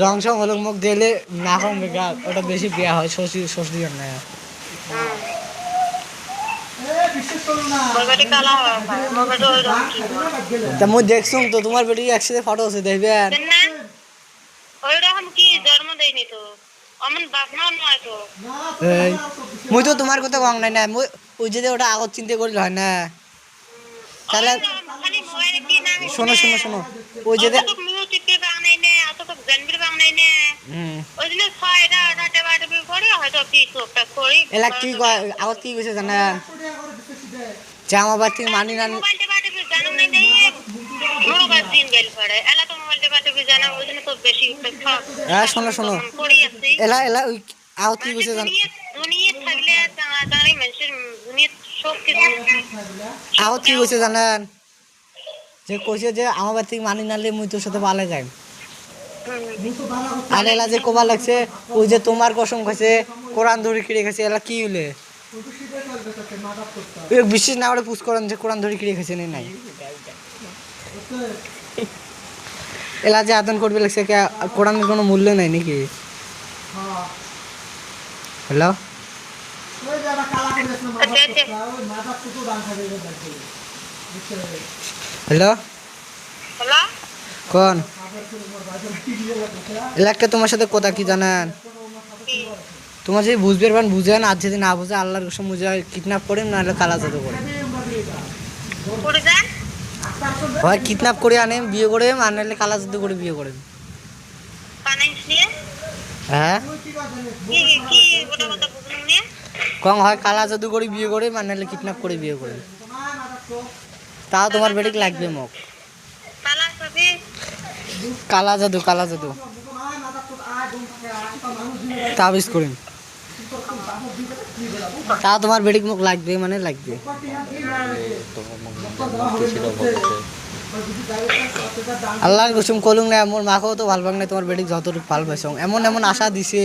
Junction হলো মুখ দিলে না কমবে গা, ওটা বেশি বিয়া হয় শ্বশুর শ্বশুর না। তা মুই দেখছুম তো তোমার বেটি একসাথে ফটো আছে দেখবেন। মুই তো তোমার কথা কম নাই না, মুই ওই যদি ওটা আগত চিন্তা করিল হয় না। তাহলে শোনো শোনো শোনো, ওই যদি এলা কি কয় আগত কি কইছে জানেন, যে আমার বাড়ি মানি না। হ্যাঁ শোনো শোনো, এলা এলা ওই আগত কি কইছে জান, আগত কি কইছে জানেন, যে কইছে যে আমার বাড়ি থেকে মানি নালে মুই তোর সাথে পালে যাই। আর এলা যে কোবা লাগছে ওই যে তোমার কসম খাইছে, কোরআন ধরে কিনে খাইছে, এলা কি হইলে বিশ্বাস না করে পুষ করেন যে কোরআন ধরে কিনে খাইছে নাই। এলা যে আদন করবে লাগছে, কোরআনের কোনো মূল্য নাই নাকি? হ্যালো হ্যালো কোন এলাকা তোমার সাথে কথা কি জানেন, তোমার যদি বুঝবে পারেন বুঝেন, আর যদি না বুঝে আল্লাহর কসম বুঝে কিডন্যাপ করেন, নাহলে কালা জাদু করেন। হয় কিডন্যাপ করে আনেন বিয়ে করে, আর নাহলে কালা জাদু করে বিয়ে করেন। হ্যাঁ কম হয় কালা জাদু করে বিয়ে করে, আর নাহলে কিডন্যাপ করে বিয়ে করেন। তাও তোমার বেটিক লাগবে মুখ কালা জাদু, কালা জাদু তাবিজ করেন, তা তোমার বেটিক মুখ লাগবে মানে লাগবে। আল্লাহর কসম কলুম না, মোর মাকেও তো ভাল পাক না, তোমার বেটিক যতটুকু ভাল পাইছ এমন এমন আশা দিছে।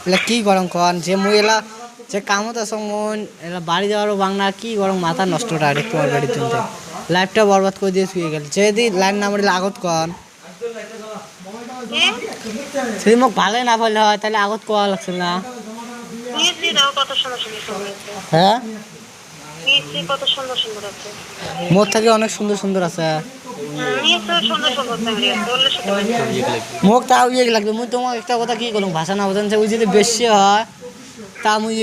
এলা কি গরম কন যে মুই এলা যে কামত আস মন এলা বাড়ি যাওয়ারও বাংলা কি গরম, মাথা নষ্ট ডাইরেক্ট তোমার বাড়ির জন্য লাইফটা বরবাদ করে দিয়ে শুয়ে গেল। যদি লাইন না মারিলে আগত কন, যদি মোক ভালে না পারলে হয় তাহলে আগত কোয়া লাগছে না। হ্যাঁ মোর থেকে অনেক সুন্দর সুন্দর আছে, মোক তাও ইয়ে লাগবে। মুই তোমার একটা কথা কি করলাম ভাষা না বোঝেন, ওই যদি বেশি হয় তা মুই